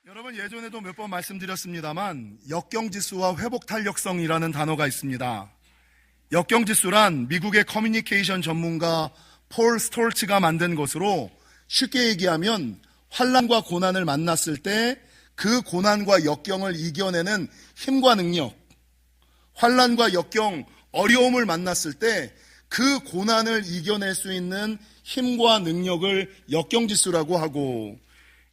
여러분, 예전에도 몇 번 말씀드렸습니다만 역경지수와 회복탄력성이라는 단어가 있습니다. 역경지수란 미국의 커뮤니케이션 전문가 폴 스톨츠가 만든 것으로 쉽게 얘기하면 환난과 고난을 만났을 때 그 고난과 역경을 이겨내는 힘과 능력, 환난과 역경, 어려움을 만났을 때 그 고난을 이겨낼 수 있는 힘과 능력을 역경지수라고 하고,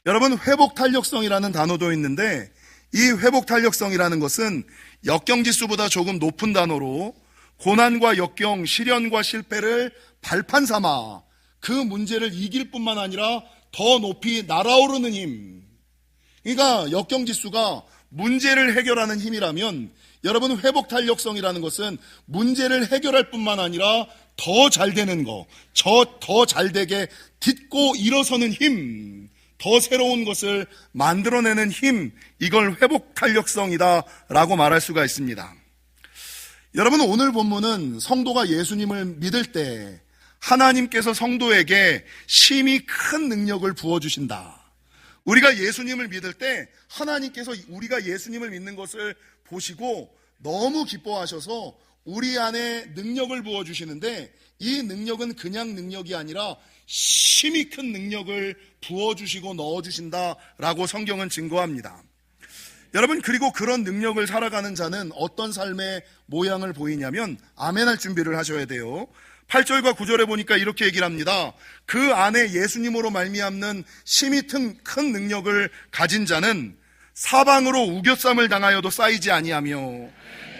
여러분, 회복탄력성이라는 단어도 있는데 이 회복탄력성이라는 것은 역경지수보다 조금 높은 단어로 고난과 역경, 시련과 실패를 발판 삼아 그 문제를 이길 뿐만 아니라 더 높이 날아오르는 힘. 그러니까 역경지수가 문제를 해결하는 힘이라면, 여러분, 회복탄력성이라는 것은 문제를 해결할 뿐만 아니라 더 잘 되는 거, 더 잘 되게 딛고 일어서는 힘, 더 새로운 것을 만들어내는 힘, 이걸 회복탄력성이다 라고 말할 수가 있습니다. 여러분, 오늘 본문은 성도가 예수님을 믿을 때 하나님께서 성도에게 심히 큰 능력을 부어주신다. 우리가 예수님을 믿을 때 하나님께서 우리가 예수님을 믿는 것을 보시고 너무 기뻐하셔서 우리 안에 능력을 부어주시는데, 이 능력은 그냥 능력이 아니라 심히 큰 능력을 부어주시고 넣어주신다라고 성경은 증거합니다. 여러분, 그리고 그런 능력을 살아가는 자는 어떤 삶의 모양을 보이냐면 아멘할 준비를 하셔야 돼요. 8절과 9절에 보니까 이렇게 얘기를 합니다. 그 안에 예수님으로 말미암는 심히 큰 능력을 가진 자는 사방으로 우겨쌈을 당하여도 쌓이지 아니하며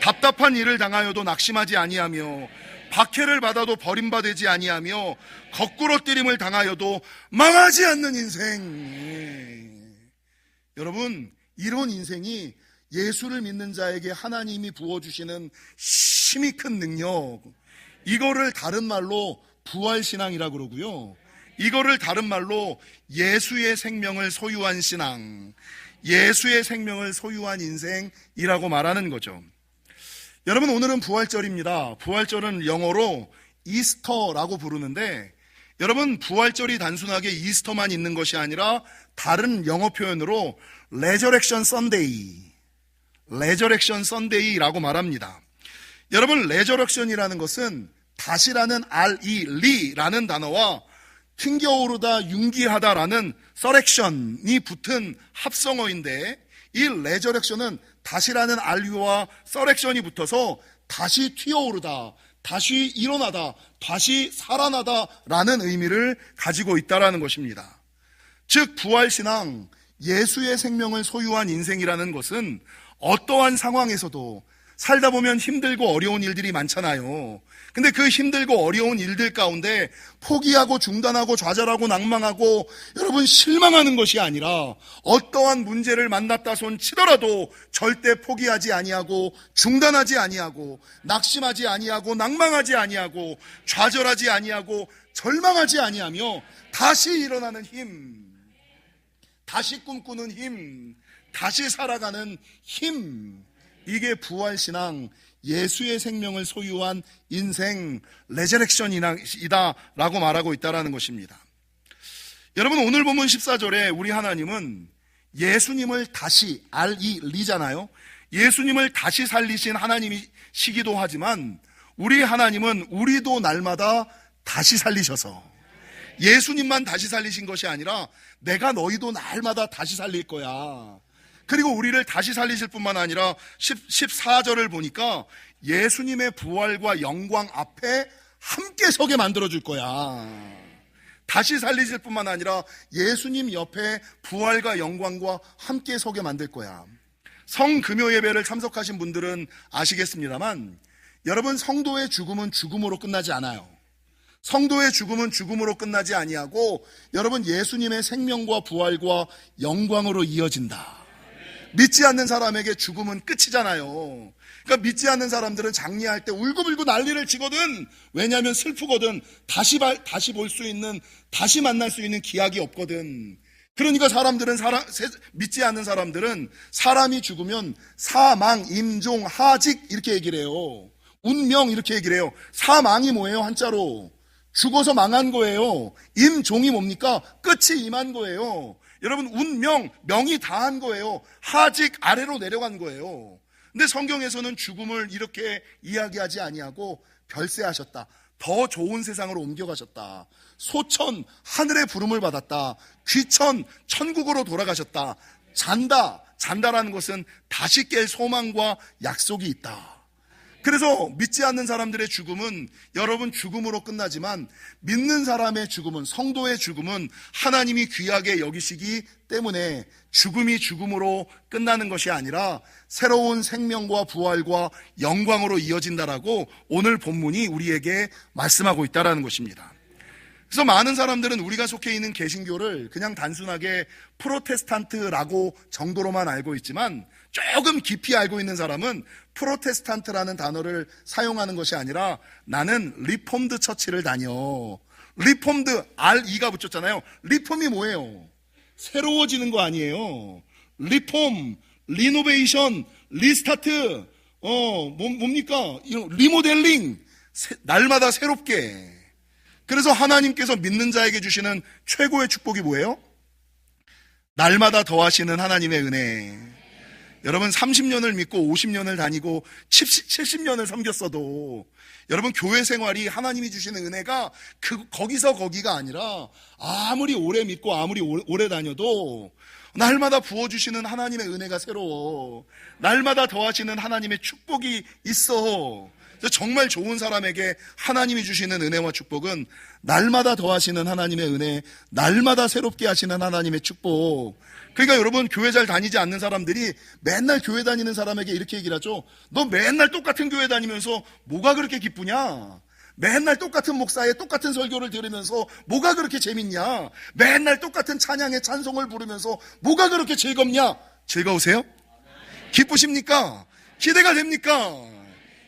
답답한 일을 당하여도 낙심하지 아니하며 박해를 받아도 버림받지 아니하며 거꾸로 뛰림을 당하여도 망하지 않는 인생. 여러분, 이런 인생이 예수를 믿는 자에게 하나님이 부어주시는 심히 큰 능력, 이거를 다른 말로 부활신앙이라고 그러고요, 이거를 다른 말로 예수의 생명을 소유한 신앙, 예수의 생명을 소유한 인생이라고 말하는 거죠. 여러분, 오늘은 부활절입니다. 부활절은 영어로 이스터라고 부르는데, 여러분, 부활절이 단순하게 이스터만 있는 것이 아니라 다른 영어 표현으로 레저렉션 선데이라고 말합니다. 여러분, 레저렉션이라는 것은 다시라는 리라는 단어와 튕겨오르다, 융기하다라는 서렉션이 붙은 합성어인데, 이 레저렉션은 다시라는 알류와 서렉션이 붙어서 다시 튀어오르다, 다시 일어나다, 다시 살아나다라는 의미를 가지고 있다라는 것입니다. 즉, 부활신앙, 예수의 생명을 소유한 인생이라는 것은 어떠한 상황에서도 살다 보면 힘들고 어려운 일들이 많잖아요. 근데 그 힘들고 어려운 일들 가운데 포기하고 중단하고 좌절하고 낭망하고 여러분 실망하는 것이 아니라, 어떠한 문제를 만났다 손 치더라도 절대 포기하지 아니하고 중단하지 아니하고 낙심하지 아니하고 낭망하지 아니하고 좌절하지 아니하고 절망하지 아니하며 다시 일어나는 힘, 다시 꿈꾸는 힘, 다시 살아가는 힘, 이게 부활신앙, 예수의 생명을 소유한 인생, 레저렉션이다 라고 말하고 있다는 것입니다. 여러분, 오늘 본문 14절에 우리 하나님은 예수님을 다시, 리잖아요. 예수님을 다시 살리신 하나님이시기도 하지만 우리 하나님은 우리도 날마다 다시 살리셔서, 예수님만 다시 살리신 것이 아니라 내가 너희도 날마다 다시 살릴 거야. 그리고 우리를 다시 살리실 뿐만 아니라 14절을 보니까 예수님의 부활과 영광 앞에 함께 서게 만들어줄 거야. 다시 살리실 뿐만 아니라 예수님 옆에 부활과 영광과 함께 서게 만들 거야. 성금요 예배를 참석하신 분들은 아시겠습니다만, 여러분, 성도의 죽음은 죽음으로 끝나지 않아요. 성도의 죽음은 죽음으로 끝나지 아니하고, 여러분, 예수님의 생명과 부활과 영광으로 이어진다. 믿지 않는 사람에게 죽음은 끝이잖아요. 그러니까 믿지 않는 사람들은 장례할 때 울고불고 난리를 치거든. 왜냐하면 슬프거든. 다시 볼 수 있는, 다시 만날 수 있는 기약이 없거든. 그러니까 믿지 않는 사람들은 사람이 죽으면 사망, 임종, 하직 이렇게 얘기를 해요. 운명 이렇게 얘기를 해요. 사망이 뭐예요? 한자로 죽어서 망한 거예요. 임종이 뭡니까? 끝이 임한 거예요. 여러분 운명, 명이 다한 거예요. 하직 아래로 내려간 거예요. 근데 성경에서는 죽음을 이렇게 이야기하지 아니하고 별세하셨다. 더 좋은 세상으로 옮겨가셨다. 소천 하늘의 부름을 받았다. 귀천 천국으로 돌아가셨다. 잔다라는 것은 다시 깰 소망과 약속이 있다. 그래서 믿지 않는 사람들의 죽음은 여러분 죽음으로 끝나지만 믿는 사람의 죽음은, 성도의 죽음은 하나님이 귀하게 여기시기 때문에 죽음이 죽음으로 끝나는 것이 아니라 새로운 생명과 부활과 영광으로 이어진다라고 오늘 본문이 우리에게 말씀하고 있다라는 것입니다. 그래서 많은 사람들은 우리가 속해 있는 개신교를 그냥 단순하게 프로테스탄트라고 정도로만 알고 있지만 조금 깊이 알고 있는 사람은 프로테스탄트라는 단어를 사용하는 것이 아니라 나는 리폼드 처치를 다녀. 리폼드, RE가 붙였잖아요. 리폼이 뭐예요? 새로워지는 거 아니에요. 리폼, 리노베이션, 리스타트, 뭡니까? 리모델링, 날마다 새롭게. 그래서 하나님께서 믿는 자에게 주시는 최고의 축복이 뭐예요? 날마다 더하시는 하나님의 은혜. 여러분 30년을 믿고 50년을 다니고 70년을 섬겼어도 여러분 교회 생활이 하나님이 주시는 은혜가 거기서 거기가 아니라 아무리 오래 믿고 아무리 오래 다녀도 날마다 부어주시는 하나님의 은혜가 새로워. 날마다 더하시는 하나님의 축복이 있어. 정말 좋은 사람에게 하나님이 주시는 은혜와 축복은 날마다 더하시는 하나님의 은혜, 날마다 새롭게 하시는 하나님의 축복. 그러니까 여러분 교회 잘 다니지 않는 사람들이 맨날 교회 다니는 사람에게 이렇게 얘기를 하죠. 너 맨날 똑같은 교회 다니면서 뭐가 그렇게 기쁘냐? 맨날 똑같은 목사의 똑같은 설교를 들으면서 뭐가 그렇게 재밌냐? 맨날 똑같은 찬양의 찬송을 부르면서 뭐가 그렇게 즐겁냐? 즐거우세요? 기쁘십니까? 기대가 됩니까?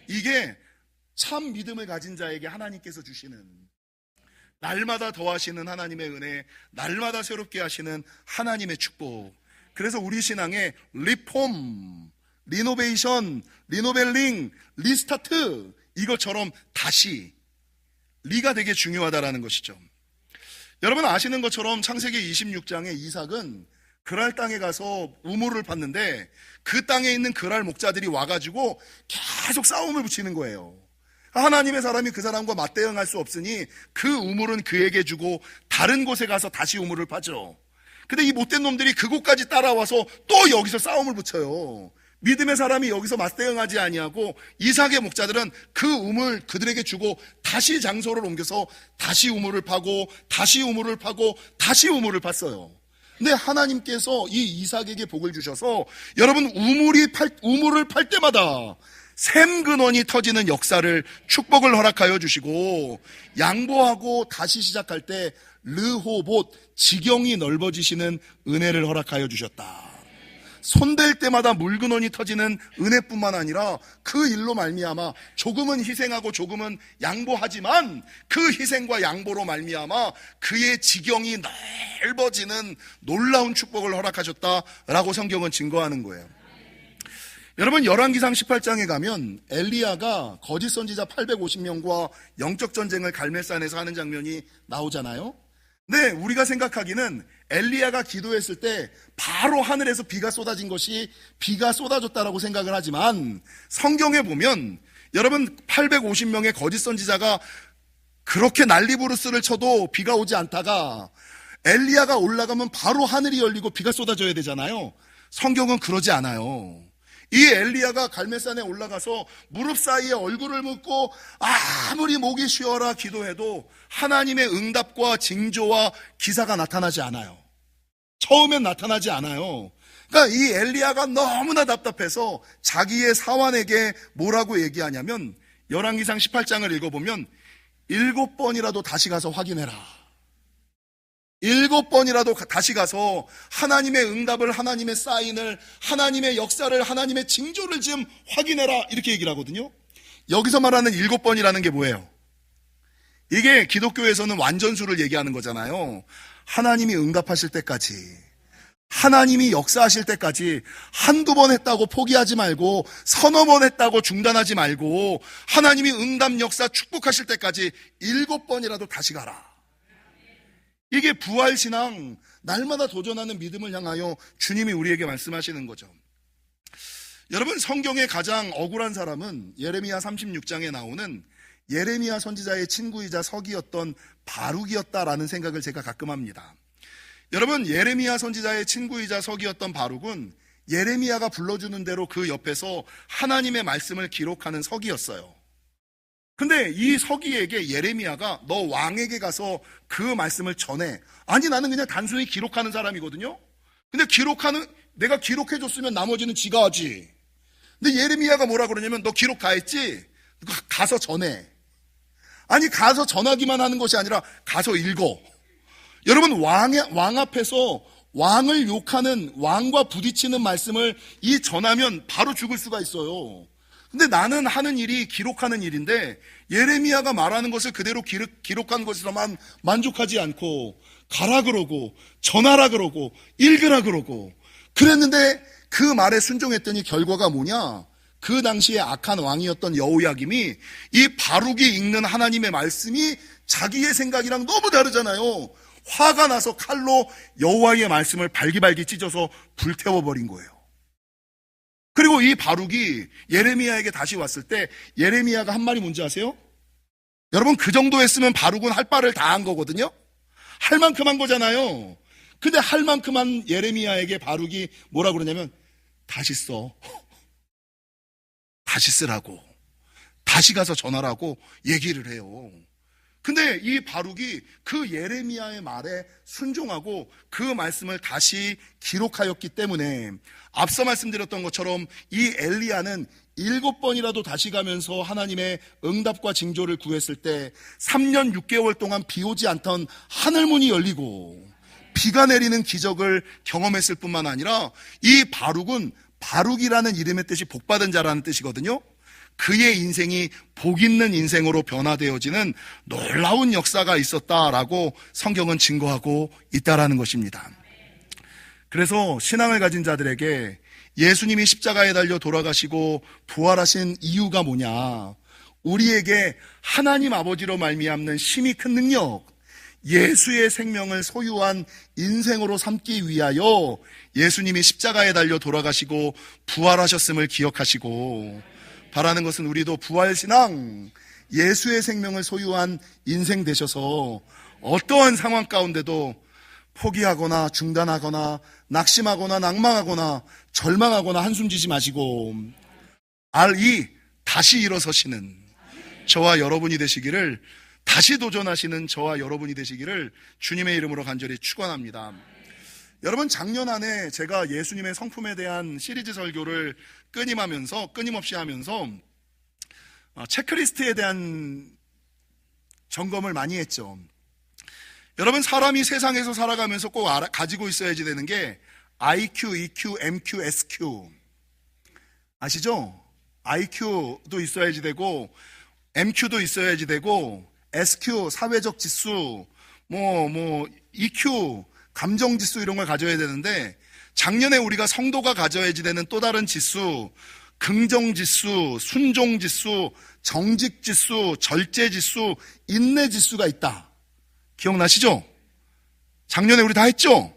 이게 참 믿음을 가진 자에게 하나님께서 주시는 날마다 더하시는 하나님의 은혜, 날마다 새롭게 하시는 하나님의 축복. 그래서 우리 신앙에 리폼, 리노베이션, 리노벨링, 리스타트 이것처럼 다시 리가 되게 중요하다라는 것이죠. 여러분 아시는 것처럼 창세기 26장에 이삭은 그랄 땅에 가서 우물을 팠는데 그 땅에 있는 그랄 목자들이 와가지고 계속 싸움을 붙이는 거예요. 하나님의 사람이 그 사람과 맞대응할 수 없으니 그 우물은 그에게 주고 다른 곳에 가서 다시 우물을 파죠. 근데 이 못된 놈들이 그곳까지 따라와서 또 여기서 싸움을 붙여요. 믿음의 사람이 여기서 맞대응하지 아니하고 이삭의 목자들은 그 우물 그들에게 주고 다시 장소를 옮겨서 다시 우물을 파고 다시 우물을 파고 다시 우물을 팠어요. 근데 하나님께서 이 이삭에게 복을 주셔서 여러분 우물을 팔 때마다 샘 근원이 터지는 역사를 축복을 허락하여 주시고 양보하고 다시 시작할 때 르호봇 지경이 넓어지시는 은혜를 허락하여 주셨다. 손댈 때마다 물근원이 터지는 은혜뿐만 아니라 그 일로 말미암아 조금은 희생하고 조금은 양보하지만 그 희생과 양보로 말미암아 그의 지경이 넓어지는 놀라운 축복을 허락하셨다라고 성경은 증거하는 거예요. 여러분 열왕기상 18장에 가면 엘리야가 거짓 선지자 850명과 영적 전쟁을 갈멜산에서 하는 장면이 나오잖아요. 네, 우리가 생각하기는 엘리야가 기도했을 때 바로 하늘에서 비가 쏟아진 것이 비가 쏟아졌다라고 생각을 하지만 성경에 보면 여러분 850명의 거짓 선지자가 그렇게 난리부르스를 쳐도 비가 오지 않다가 엘리야가 올라가면 바로 하늘이 열리고 비가 쏟아져야 되잖아요. 성경은 그러지 않아요. 이 엘리야가 갈멜산에 올라가서 무릎 사이에 얼굴을 묻고 아무리 목이 쉬어라 기도해도 하나님의 응답과 징조와 기사가 나타나지 않아요. 처음엔 나타나지 않아요. 그러니까 이 엘리야가 너무나 답답해서 자기의 사환에게 뭐라고 얘기하냐면 열왕기상 18장을 읽어보면 7번이라도 다시 가서 확인해라. 7번이라도 다시 가서 하나님의 응답을, 하나님의 사인을, 하나님의 역사를, 하나님의 징조를 좀 확인해라 이렇게 얘기를 하거든요. 여기서 말하는 7번이라는 게 뭐예요? 이게 기독교에서는 완전수를 얘기하는 거잖아요. 하나님이 응답하실 때까지, 하나님이 역사하실 때까지 한두 번 했다고 포기하지 말고 서너 번 했다고 중단하지 말고 하나님이 응답 역사 축복하실 때까지 7번이라도 다시 가라. 이게 부활신앙, 날마다 도전하는 믿음을 향하여 주님이 우리에게 말씀하시는 거죠. 여러분, 성경의 가장 억울한 사람은 예레미야 36장에 나오는 예레미야 선지자의 친구이자 석이었던 바룩이었다라는 생각을 제가 가끔 합니다. 여러분, 예레미야 선지자의 친구이자 석이었던 바룩은 예레미야가 불러주는 대로 그 옆에서 하나님의 말씀을 기록하는 석이었어요. 근데 이 석이에게 예레미야가 너 왕에게 가서 그 말씀을 전해. 아니, 나는 그냥 단순히 기록하는 사람이거든요. 근데 내가 기록해줬으면 나머지는 지가 하지. 근데 예레미야가 뭐라 그러냐면 너 기록 다 했지? 가서 전해. 아니, 가서 전하기만 하는 것이 아니라 가서 읽어. 여러분, 왕 앞에서 왕을 욕하는, 왕과 부딪히는 말씀을 전하면 바로 죽을 수가 있어요. 근데 나는 하는 일이 기록하는 일인데 예레미야가 말하는 것을 그대로 기록한 것으로만 만족하지 않고 가라 그러고 전하라 그러고 읽으라 그러고 그랬는데 그 말에 순종했더니 결과가 뭐냐? 그 당시에 악한 왕이었던 여호야김이 이 바룩이 읽는 하나님의 말씀이 자기의 생각이랑 너무 다르잖아요. 화가 나서 칼로 여호와의 말씀을 발기발기 찢어서 불태워버린 거예요. 그리고 이 바룩이 예레미야에게 다시 왔을 때 예레미야가 한 말이 뭔지 아세요? 여러분, 그 정도 했으면 바룩은 할 바를 다 한 거거든요. 할 만큼 한 거잖아요. 근데 할 만큼 한 예레미야에게 바룩이 뭐라 그러냐면 다시 써. 다시 쓰라고. 다시 가서 전하라고 얘기를 해요. 근데 이 바룩이 그 예레미야의 말에 순종하고 그 말씀을 다시 기록하였기 때문에 앞서 말씀드렸던 것처럼 이 엘리야는 7번이라도 다시 가면서 하나님의 응답과 징조를 구했을 때 3년 6개월 동안 비 오지 않던 하늘문이 열리고 비가 내리는 기적을 경험했을 뿐만 아니라 이 바룩은 바룩이라는 이름의 뜻이 복받은 자라는 뜻이거든요. 그의 인생이 복 있는 인생으로 변화되어지는 놀라운 역사가 있었다라고 성경은 증거하고 있다라는 것입니다. 그래서 신앙을 가진 자들에게 예수님이 십자가에 달려 돌아가시고 부활하신 이유가 뭐냐? 우리에게 하나님 아버지로 말미암는 심히 큰 능력, 예수의 생명을 소유한 인생으로 삼기 위하여 예수님이 십자가에 달려 돌아가시고 부활하셨음을 기억하시고 바라는 것은 우리도 부활신앙, 예수의 생명을 소유한 인생 되셔서 어떠한 상황 가운데도 포기하거나 중단하거나 낙심하거나 낭망하거나 절망하거나 한숨 지지 마시고 다시 일어서시는 저와 여러분이 되시기를, 다시 도전하시는 저와 여러분이 되시기를 주님의 이름으로 간절히 축원합니다. 여러분, 작년 안에 제가 예수님의 성품에 대한 시리즈 설교를 끊임없이 하면서 체크리스트에 대한 점검을 많이 했죠. 여러분, 사람이 세상에서 살아가면서 꼭 가지고 있어야지 되는 게 IQ, EQ, MQ, SQ 아시죠? IQ도 있어야지 되고 MQ도 있어야지 되고 SQ, 사회적 지수, EQ, 감정 지수 이런 걸 가져야 되는데 작년에 우리가 성도가 가져야지 되는 또 다른 지수, 긍정 지수, 순종 지수, 정직 지수, 절제 지수, 인내 지수가 있다. 기억나시죠? 작년에 우리 다 했죠?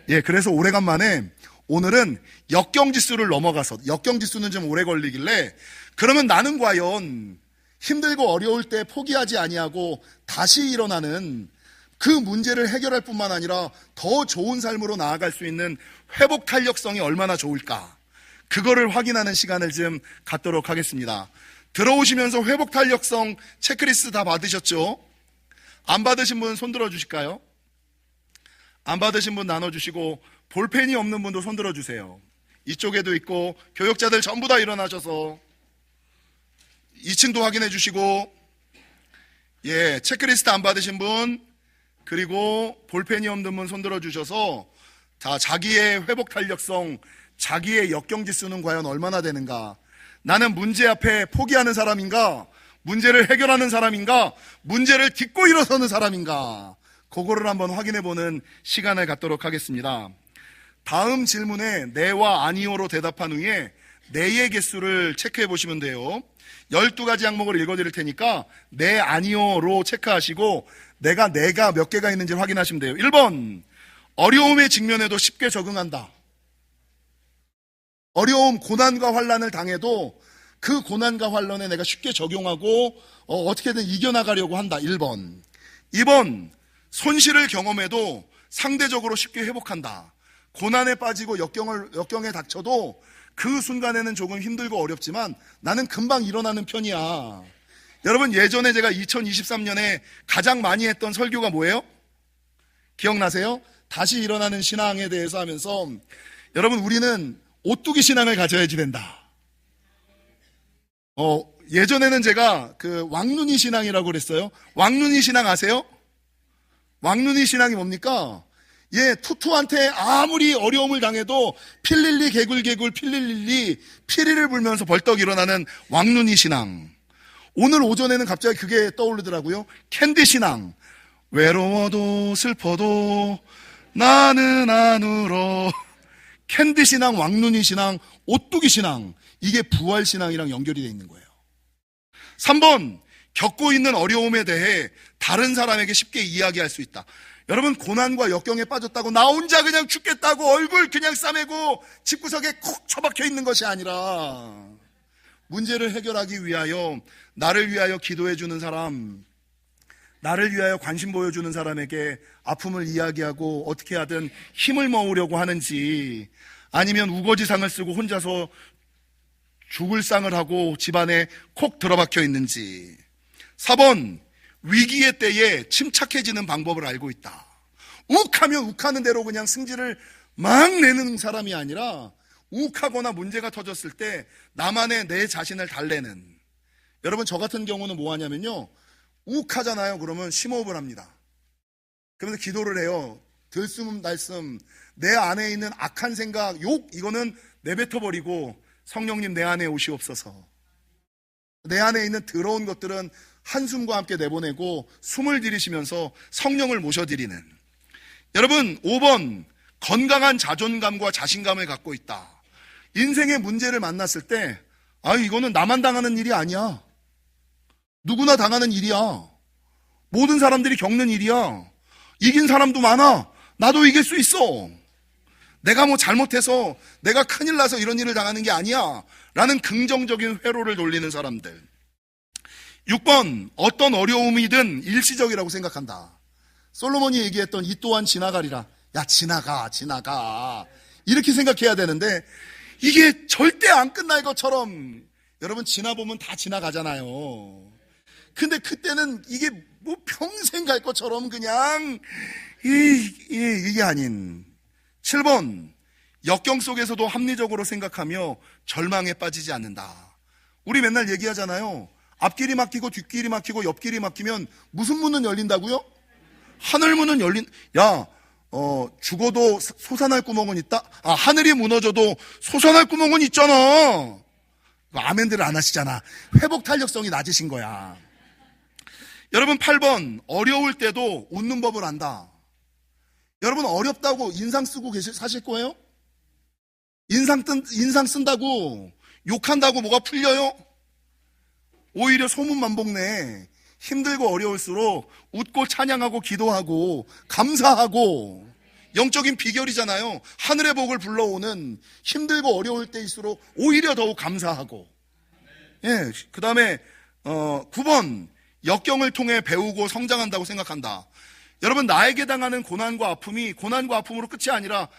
예, 그래서 오래간만에 오늘은 역경 지수를 넘어가서, 역경 지수는 좀 오래 걸리길래 그러면 나는 과연 힘들고 어려울 때 포기하지 아니하고 다시 일어나는 그 문제를 해결할 뿐만 아니라 더 좋은 삶으로 나아갈 수 있는 회복 탄력성이 얼마나 좋을까, 그거를 확인하는 시간을 좀 갖도록 하겠습니다. 들어오시면서 회복 탄력성 체크리스트 다 받으셨죠? 안 받으신 분 손 들어 주실까요? 안 받으신 분 나눠주시고 볼펜이 없는 분도 손 들어 주세요. 이쪽에도 있고 교역자들 전부 다 일어나셔서 2층도 확인해 주시고, 예, 체크리스트 안 받으신 분 그리고 볼펜이 없는 분 손 들어 주셔서 자, 자기의 회복 탄력성, 자기의 역경 지수는 과연 얼마나 되는가? 나는 문제 앞에 포기하는 사람인가? 문제를 해결하는 사람인가? 문제를 딛고 일어서는 사람인가? 그거를 한번 확인해보는 시간을 갖도록 하겠습니다. 다음 질문에 네와 아니오로 대답한 후에 네의 개수를 체크해 보시면 돼요. 12가지 항목을 읽어드릴 테니까 네 아니요로 체크하시고 내가 몇 개가 있는지 확인하시면 돼요. 1번, 어려움에 직면해도 쉽게 적응한다. 어려움, 고난과 환난을 당해도 그 고난과 환난에 내가 쉽게 적용하고 어떻게든 이겨나가려고 한다. 1번. 2번, 손실을 경험해도 상대적으로 쉽게 회복한다. 고난에 빠지고 역경에 닥쳐도 그 순간에는 조금 힘들고 어렵지만 나는 금방 일어나는 편이야. 여러분, 예전에 제가 2023년에 가장 많이 했던 설교가 뭐예요? 기억나세요? 다시 일어나는 신앙에 대해서 하면서 여러분, 우리는 오뚜기 신앙을 가져야지 된다. 예전에는 제가 그 왕눈이 신앙이라고 그랬어요. 왕눈이 신앙 아세요? 왕눈이 신앙이 뭡니까? 투투한테 아무리 어려움을 당해도 필릴리 개굴개굴 필릴리 피리를 불면서 벌떡 일어나는 왕눈이 신앙. 오늘 오전에는 갑자기 그게 떠오르더라고요. 캔디 신앙. 외로워도 슬퍼도 나는 안 울어. 캔디 신앙, 왕눈이 신앙, 오뚜기 신앙. 이게 부활 신앙이랑 연결이 되어 있는 거예요. 3번, 겪고 있는 어려움에 대해 다른 사람에게 쉽게 이야기할 수 있다. 여러분, 고난과 역경에 빠졌다고 나 혼자 그냥 죽겠다고 얼굴 그냥 싸매고 집구석에 콕 처박혀 있는 것이 아니라 문제를 해결하기 위하여 나를 위하여 기도해 주는 사람, 나를 위하여 관심 보여주는 사람에게 아픔을 이야기하고 어떻게 하든 힘을 모으려고 하는지, 아니면 우거지상을 쓰고 혼자서 죽을 상을 하고 집안에 콕 들어박혀 있는지. 4번, 위기의 때에 침착해지는 방법을 알고 있다. 욱하면 욱하는 대로 그냥 승질을 막 내는 사람이 아니라 욱하거나 문제가 터졌을 때 나만의 내 자신을 달래는. 여러분, 저 같은 경우는 뭐 하냐면요, 욱하잖아요. 그러면 심호흡을 합니다. 그러면서 기도를 해요. 들숨날숨 내 안에 있는 악한 생각, 욕, 이거는 내뱉어버리고 성령님 내 안에 오시옵소서. 내 안에 있는 더러운 것들은 한숨과 함께 내보내고 숨을 들이쉬면서 성령을 모셔드리는. 여러분, 5번, 건강한 자존감과 자신감을 갖고 있다. 인생의 문제를 만났을 때 이거는 나만 당하는 일이 아니야. 누구나 당하는 일이야. 모든 사람들이 겪는 일이야. 이긴 사람도 많아. 나도 이길 수 있어. 내가 뭐 잘못해서 내가 큰일 나서 이런 일을 당하는 게 아니야 라는 긍정적인 회로를 돌리는 사람들. 6번, 어떤 어려움이든 일시적이라고 생각한다. 솔로몬이 얘기했던 이 또한 지나가리라. 야, 지나가 이렇게 생각해야 되는데 이게 절대 안 끝날 것처럼, 여러분, 지나보면 다 지나가잖아요. 근데 그때는 이게 뭐 평생 갈 것처럼 그냥 이게 아닌. 7번, 역경 속에서도 합리적으로 생각하며 절망에 빠지지 않는다. 우리 맨날 얘기하잖아요. 앞길이 막히고 뒷길이 막히고 옆길이 막히면 무슨 문은 열린다고요? 하늘 문은 죽어도 솟아날 구멍은 있다? 하늘이 무너져도 솟아날 구멍은 있잖아. 아멘들을 안 하시잖아. 회복 탄력성이 낮으신 거야. 여러분, 8번, 어려울 때도 웃는 법을 안다. 여러분, 어렵다고 인상 쓰고 사실 거예요? 인상 쓴다고 욕한다고 뭐가 풀려요? 오히려 소문만복네. 힘들고 어려울수록 웃고 찬양하고 기도하고 감사하고, 영적인 비결이잖아요. 하늘의 복을 불러오는. 힘들고 어려울 때일수록 오히려 더욱 감사하고. 그 다음에 9번, 역경을 통해 배우고 성장한다고 생각한다. 여러분, 나에게 당하는 고난과 아픔이 고난과 아픔으로 끝이 아니라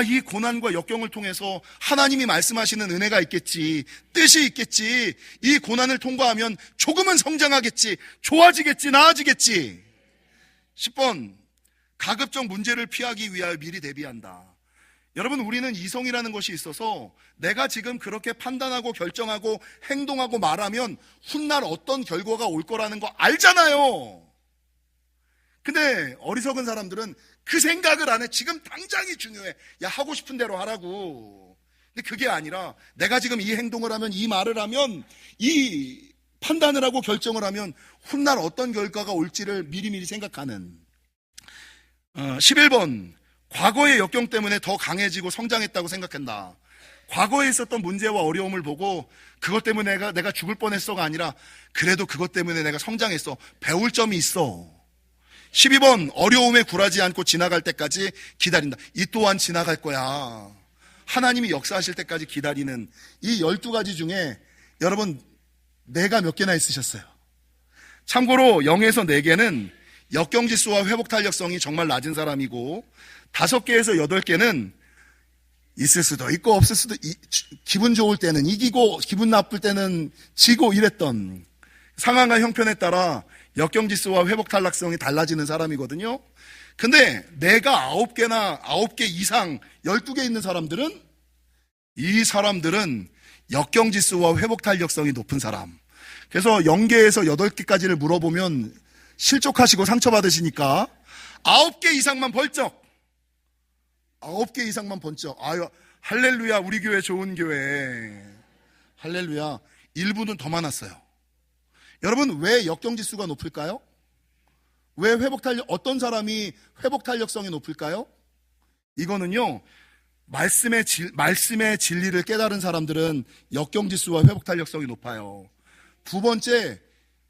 이 고난과 역경을 통해서 하나님이 말씀하시는 은혜가 있겠지, 뜻이 있겠지, 이 고난을 통과하면 조금은 성장하겠지, 좋아지겠지, 나아지겠지. 10번, 가급적 문제를 피하기 위하여 미리 대비한다. 여러분, 우리는 이성이라는 것이 있어서 내가 지금 그렇게 판단하고 결정하고 행동하고 말하면 훗날 어떤 결과가 올 거라는 거 알잖아요. 근데 어리석은 사람들은 그 생각을 안 해. 지금 당장이 중요해. 하고 싶은 대로 하라고. 근데 그게 아니라 내가 지금 이 행동을 하면, 이 말을 하면, 이 판단을 하고 결정을 하면 훗날 어떤 결과가 올지를 미리미리 생각하는. 11번, 과거의 역경 때문에 더 강해지고 성장했다고 생각한다. 과거에 있었던 문제와 어려움을 보고 그것 때문에 내가 죽을 뻔했어가 아니라 그래도 그것 때문에 내가 성장했어. 배울 점이 있어. 12번 어려움에 굴하지 않고 지나갈 때까지 기다린다. 이 또한 지나갈 거야. 하나님이 역사하실 때까지 기다리는 이 12가지 중에 여러분 내가 몇 개나 있으셨어요? 참고로 0에서 4개는 역경지수와 회복탄력성이 정말 낮은 사람이고 5개에서 8개는 있을 수도 있고 없을 수도 기분 좋을 때는 이기고 기분 나쁠 때는 지고 이랬던 상황과 형편에 따라 역경지수와 회복탄력성이 달라지는 사람이거든요. 근데 내가 9개 이상 12개 있는 사람들은 이 사람들은 역경지수와 회복탄력성이 높은 사람. 그래서 0개에서 8개까지를 물어보면 실족하시고 상처받으시니까 9개 이상만 번쩍 9개 이상만 번쩍. 아유, 할렐루야, 우리 교회 좋은 교회. 할렐루야. 일부는 더 많았어요. 여러분, 왜 역경지수가 높을까요? 왜 어떤 사람이 회복탄력성이 높을까요? 이거는요, 말씀의 진리를 깨달은 사람들은 역경지수와 회복탄력성이 높아요. 두 번째,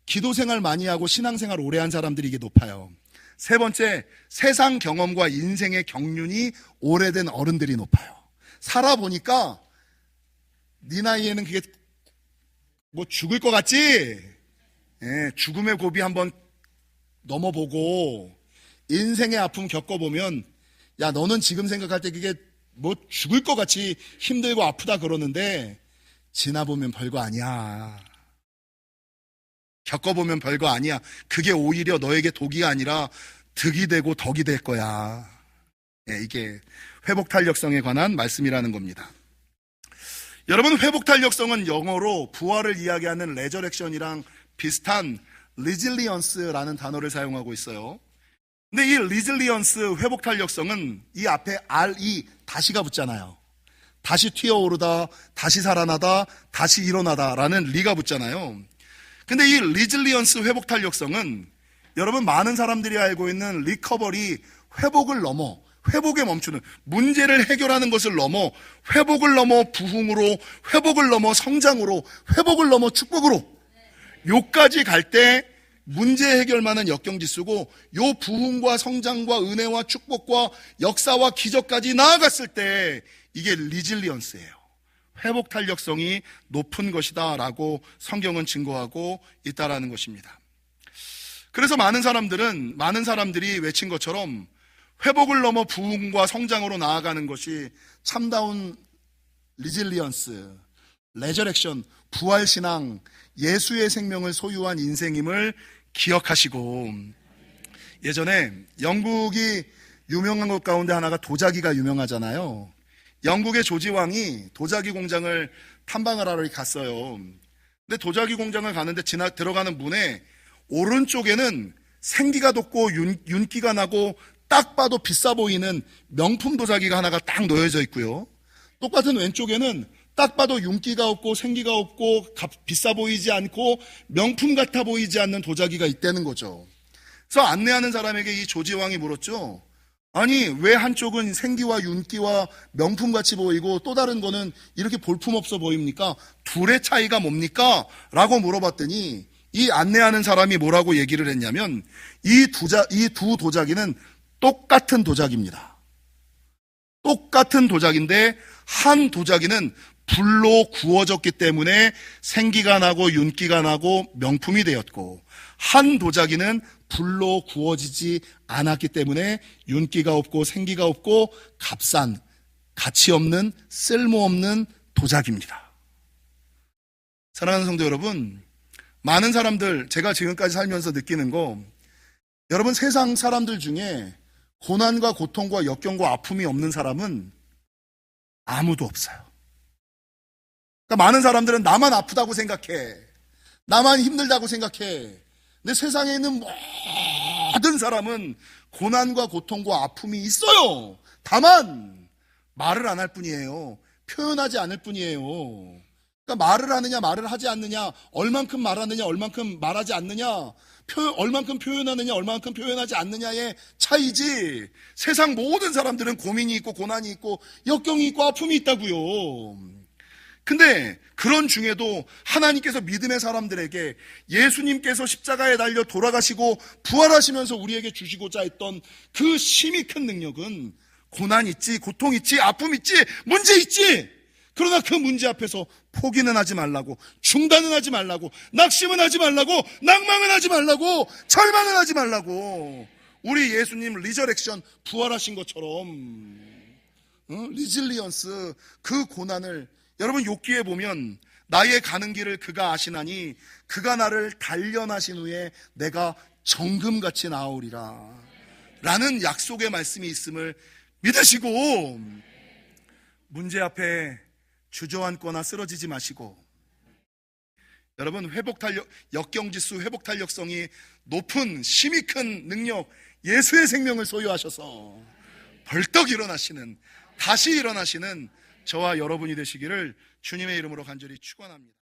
기도 생활 많이 하고 신앙생활 오래 한 사람들이 이게 높아요. 세 번째, 세상 경험과 인생의 경륜이 오래된 어른들이 높아요. 살아보니까 네 나이에는 그게 뭐 죽을 것 같지? 예, 죽음의 고비 한번 넘어보고 인생의 아픔 겪어보면 야, 너는 지금 생각할 때 그게 뭐 죽을 것 같이 힘들고 아프다 그러는데 지나보면 별거 아니야. 겪어보면 별거 아니야. 그게 오히려 너에게 독이 아니라 득이 되고 덕이 될 거야. 예, 이게 회복탄력성에 관한 말씀이라는 겁니다. 여러분, 회복탄력성은 영어로 부활을 이야기하는 레저렉션이랑 비슷한 resilience라는 단어를 사용하고 있어요. 근데 이 resilience, 회복탄력성은 이 앞에 RE, 다시가 붙잖아요. 다시 튀어오르다, 다시 살아나다, 다시 일어나다 라는 리가 붙잖아요. 근데 이 resilience, 회복탄력성은 여러분 많은 사람들이 알고 있는 리커버리, 회복을 넘어 회복에 멈추는, 문제를 해결하는 것을 넘어 회복을 넘어 부흥으로, 회복을 넘어 성장으로, 회복을 넘어 축복으로, 요까지 갈 때 문제 해결만은 역경지수고 요 부흥과 성장과 은혜와 축복과 역사와 기적까지 나아갔을 때 이게 리질리언스예요. 회복 탄력성이 높은 것이다 라고 성경은 증거하고 있다라는 것입니다. 그래서 많은 사람들이 외친 것처럼 회복을 넘어 부흥과 성장으로 나아가는 것이 참다운 리질리언스, 레저렉션, 부활신앙, 예수의 생명을 소유한 인생임을 기억하시고, 예전에 영국이 유명한 것 가운데 하나가 도자기가 유명하잖아요. 영국의 조지 왕이 도자기 공장을 탐방을 하러 갔어요. 근데 도자기 공장을 가는데 들어가는 문에 오른쪽에는 생기가 돋고 윤기가 나고 딱 봐도 비싸 보이는 명품 도자기가 하나가 딱 놓여져 있고요. 똑같은 왼쪽에는 딱 봐도 윤기가 없고 생기가 없고 비싸 보이지 않고 명품 같아 보이지 않는 도자기가 있다는 거죠. 그래서 안내하는 사람에게 이 조지왕이 물었죠. 아니, 왜 한쪽은 생기와 윤기와 명품같이 보이고 또 다른 거는 이렇게 볼품없어 보입니까? 둘의 차이가 뭡니까? 라고 물어봤더니 이 안내하는 사람이 뭐라고 얘기를 했냐면 이 두 도자기는 똑같은 도자기입니다. 똑같은 도자기인데 한 도자기는 불로 구워졌기 때문에 생기가 나고 윤기가 나고 명품이 되었고, 한 도자기는 불로 구워지지 않았기 때문에 윤기가 없고 생기가 없고 값싼, 가치 없는, 쓸모없는 도자기입니다. 사랑하는 성도 여러분, 많은 사람들, 제가 지금까지 살면서 느끼는 거, 여러분 세상 사람들 중에 고난과 고통과 역경과 아픔이 없는 사람은 아무도 없어요. 그러니까 많은 사람들은 나만 아프다고 생각해. 나만 힘들다고 생각해. 근데 세상에 있는 모든 사람은 고난과 고통과 아픔이 있어요. 다만 말을 안 할 뿐이에요. 표현하지 않을 뿐이에요. 그러니까 그러니까 말을 하느냐 말을 하지 않느냐, 얼만큼 말하느냐 얼만큼 말하지 않느냐, 얼만큼 표현하느냐 얼만큼 표현하지 않느냐의 차이지, 세상 모든 사람들은 고민이 있고 고난이 있고 역경이 있고 아픔이 있다고요. 근데 그런 중에도 하나님께서 믿음의 사람들에게 예수님께서 십자가에 달려 돌아가시고 부활하시면서 우리에게 주시고자 했던 그 심히 큰 능력은, 고난 있지, 고통 있지, 아픔 있지, 문제 있지, 그러나 그 문제 앞에서 포기는 하지 말라고, 중단은 하지 말라고, 낙심은 하지 말라고, 낭망은 하지 말라고, 절망은 하지 말라고, 우리 예수님 리저렉션 부활하신 것처럼 리질리언스, 그 고난을, 여러분 욥기에 보면 나의 가는 길을 그가 아시나니 그가 나를 단련하신 후에 내가 정금같이 나아오리라 라는 약속의 말씀이 있음을 믿으시고, 문제 앞에 주저앉거나 쓰러지지 마시고, 여러분 역경지수 회복탄력성이 높은 힘이 큰 능력, 예수의 생명을 소유하셔서 벌떡 일어나시는, 다시 일어나시는 저와 여러분이 되시기를 주님의 이름으로 간절히 축원합니다.